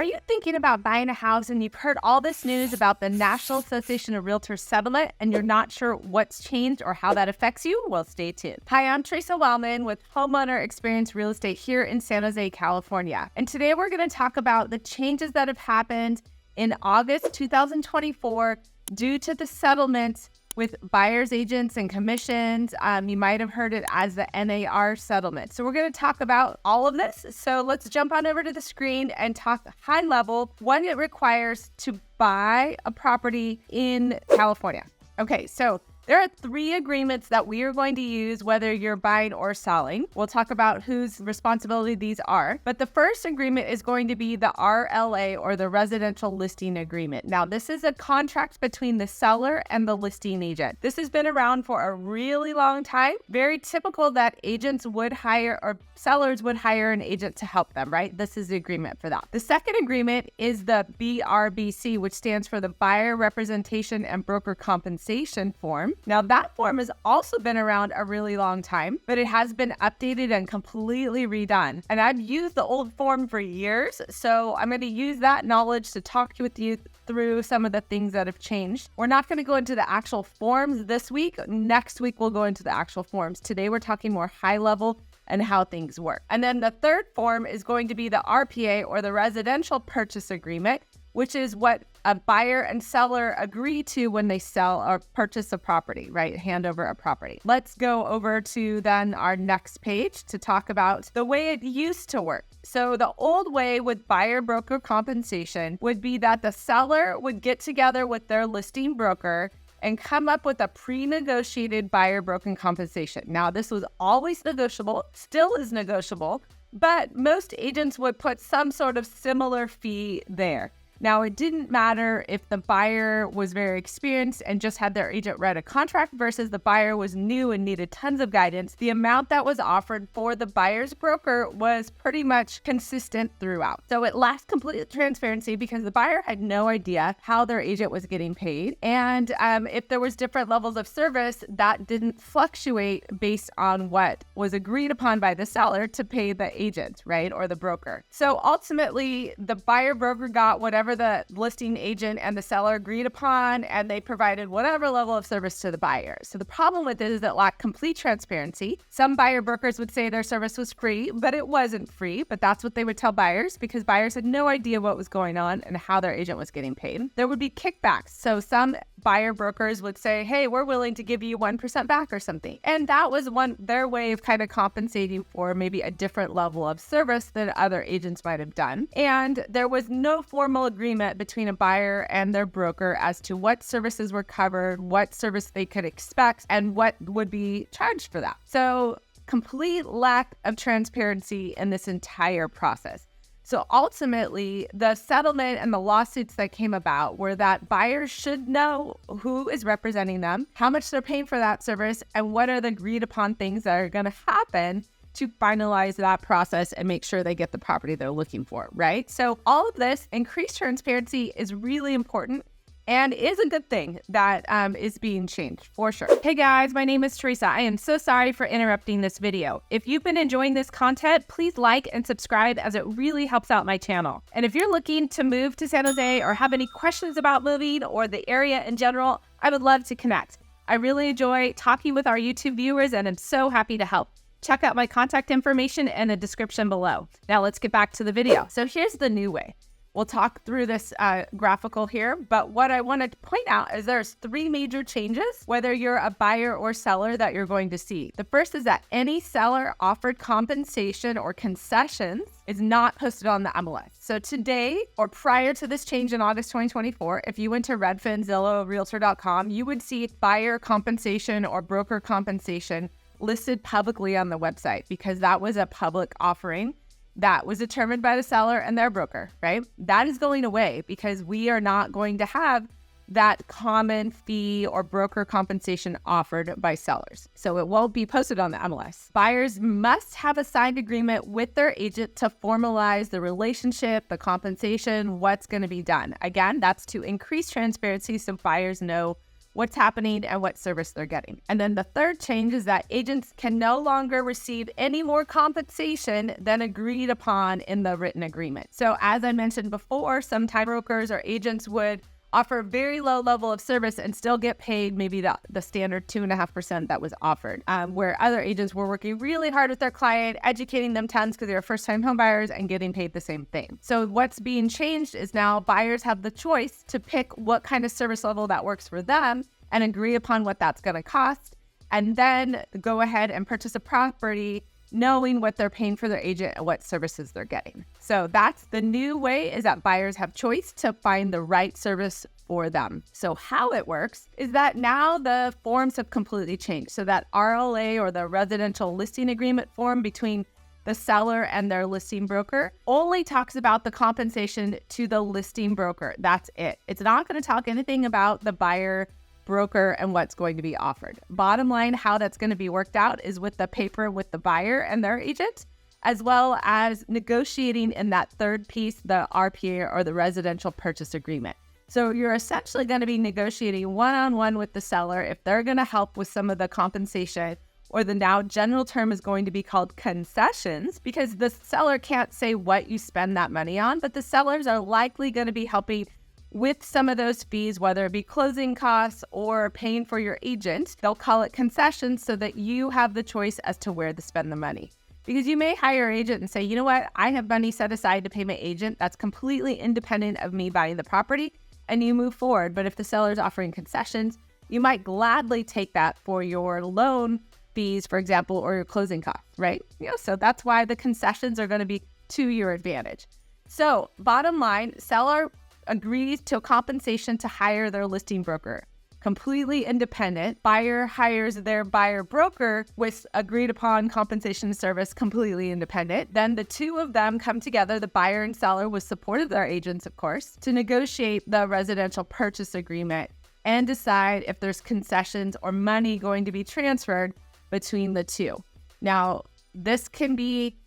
Are you thinking about buying a house and you've heard all this news about the National Association of Realtors settlement and you're not sure what's changed or how that affects you? Well, stay tuned. Hi, I'm Theresa Wellman with Homeowner Experience Real Estate here in San Jose, California. And today we're going to talk about the changes that have happened in August 2024 due to the settlement with buyers agents and commissions. You might have heard it as the NAR settlement. So we're going to talk about all of this. So let's jump on over to the screen and talk high level what it requires to buy a property in California. Okay, so there are 3 agreements that we are going to use whether you're buying or selling. We'll talk about whose responsibility these are. But the first agreement is going to be the RLA, or the Residential Listing Agreement. Now, this is a contract between the seller and the listing agent. This has been around for a really long time. Very typical that agents would hire, or sellers would hire, an agent to help them, right? This is the agreement for that. The second agreement is the BRBC, which stands for the Buyer Representation and Broker Compensation Form. Now, that form has also been around a really long time, but it has been updated and completely redone. And I've used the old form for years, so I'm going to use that knowledge to talk with you through some of the things that have changed. We're not going to go into the actual forms this week. Next week, we'll go into the actual forms. Today, we're talking more high level and how things work. And then the third form is going to be the RPA, or the Residential Purchase Agreement, which is what a buyer and seller agree to when they sell or purchase a property, right? Hand over a property. Let's go over to then our next page to talk about the way it used to work. So the old way with buyer broker compensation would be that the seller would get together with their listing broker and come up with a pre-negotiated buyer broker compensation. Now, this was always negotiable, still is negotiable, but most agents would put some sort of similar fee there. Now, it didn't matter if the buyer was very experienced and just had their agent write a contract versus the buyer was new and needed tons of guidance. The amount that was offered for the buyer's broker was pretty much consistent throughout. So it lacked complete transparency because the buyer had no idea how their agent was getting paid. And if there was different levels of service, that didn't fluctuate based on what was agreed upon by the seller to pay the agent, right? Or the broker. So ultimately, the buyer broker got whatever the listing agent and the seller agreed upon, and they provided whatever level of service to the buyer. So the problem with it is it lacked complete transparency. Some buyer brokers would say their service was free, but it wasn't free. But that's what they would tell buyers because buyers had no idea what was going on and how their agent was getting paid. There would be kickbacks. So some buyer brokers would say, hey, we're willing to give you 1% back or something. And that was their way of kind of compensating for maybe a different level of service than other agents might have done. And there was no formal agreement between a buyer and their broker as to what services were covered, what service they could expect, and what would be charged for that. So complete lack of transparency in this entire process. So ultimately, the settlement and the lawsuits that came about were that buyers should know who is representing them, how much they're paying for that service, and what are the agreed upon things that are going to happen to finalize that process and make sure they get the property they're looking for, right? So all of this increased transparency is really important and is a good thing that is being changed for sure. Hey guys, my name is Theresa. I am so sorry for interrupting this video. If you've been enjoying this content, please like and subscribe as it really helps out my channel. And if you're looking to move to San Jose or have any questions about moving or the area in general, I would love to connect. I really enjoy talking with our YouTube viewers and I'm so happy to help. Check out my contact information in the description below. Now let's get back to the video. So here's the new way. We'll talk through this graphical here, but what I want to point out is there's 3 major changes, whether you're a buyer or seller, that you're going to see. The first is that any seller offered compensation or concessions is not posted on the MLS. So today, or prior to this change in August 2024, if you went to Redfin, Zillow, Realtor.com, you would see buyer compensation or broker compensation listed publicly on the website because that was a public offering that was determined by the seller and their broker, right? That is going away because we are not going to have that common fee or broker compensation offered by sellers. So it won't be posted on the MLS. Buyers must have a signed agreement with their agent to formalize the relationship, the compensation, what's going to be done. Again, that's to increase transparency so buyers know what's happening and what service they're getting. And then the third change is that agents can no longer receive any more compensation than agreed upon in the written agreement. So as I mentioned before, sometimes brokers or agents would offer a very low level of service and still get paid maybe the standard 2.5% that was offered, where other agents were working really hard with their client, educating them tons because they were first-time home buyers and getting paid the same thing. So what's being changed is now buyers have the choice to pick what kind of service level that works for them and agree upon what that's going to cost, and then go ahead and purchase a property knowing what they're paying for their agent and what services they're getting. So that's the new way, is that buyers have choice to find the right service for them. So how it works is that now the forms have completely changed. So that RLA, or the residential listing agreement form between the seller and their listing broker, only talks about the compensation to the listing broker. That's it. It's not going to talk anything about the buyer broker and what's going to be offered. Bottom line, how that's going to be worked out is with the paper with the buyer and their agent, as well as negotiating in that third piece, the RPA, or the residential purchase agreement. So you're essentially going to be negotiating one-on-one with the seller if they're going to help with some of the compensation, or the now general term is going to be called concessions, because the seller can't say what you spend that money on, but the sellers are likely going to be helping with some of those fees, whether it be closing costs or paying for your agent. They'll call it concessions so that you have the choice as to where to spend the money. Because you may hire an agent and say, you know what, I have money set aside to pay my agent. That's completely independent of me buying the property, and you move forward. But if the seller's offering concessions, you might gladly take that for your loan fees, for example, or your closing costs, right? So that's why the concessions are going to be to your advantage. So bottom line, seller agrees to a compensation to hire their listing broker. Completely independent. Buyer hires their buyer broker with agreed upon compensation service, completely independent. Then the two of them come together, the buyer and seller, with support of their agents, of course, to negotiate the residential purchase agreement and decide if there's concessions or money going to be transferred between the two. Now, this can be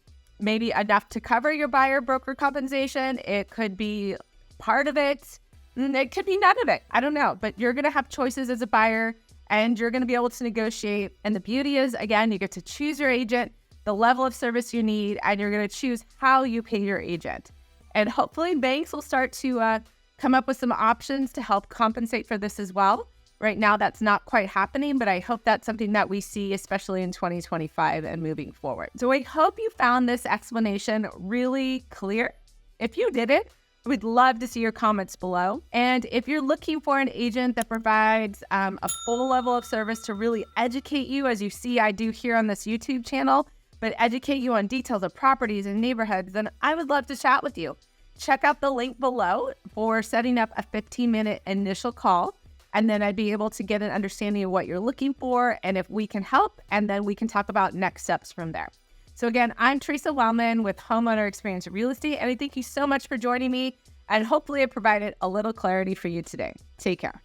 maybe enough to cover your buyer broker compensation. It could be part of it. It could be none of it. I don't know. But you're going to have choices as a buyer, and you're going to be able to negotiate. And the beauty is, again, you get to choose your agent, the level of service you need, and you're going to choose how you pay your agent. And hopefully banks will start to come up with some options to help compensate for this as well. Right now, that's not quite happening, but I hope that's something that we see, especially in 2025 and moving forward. So I hope you found this explanation really clear. If you didn't, we'd love to see your comments below. And if you're looking for an agent that provides a full level of service to really educate you, as you see I do here on this YouTube channel, but educate you on details of properties and neighborhoods, then I would love to chat with you. Check out the link below for setting up a 15-minute initial call. And then I'd be able to get an understanding of what you're looking for and if we can help, and then we can talk about next steps from there. So again, I'm Theresa Wellman with Homeowner Experience Real Estate, and I thank you so much for joining me, and hopefully I provided a little clarity for you today. Take care.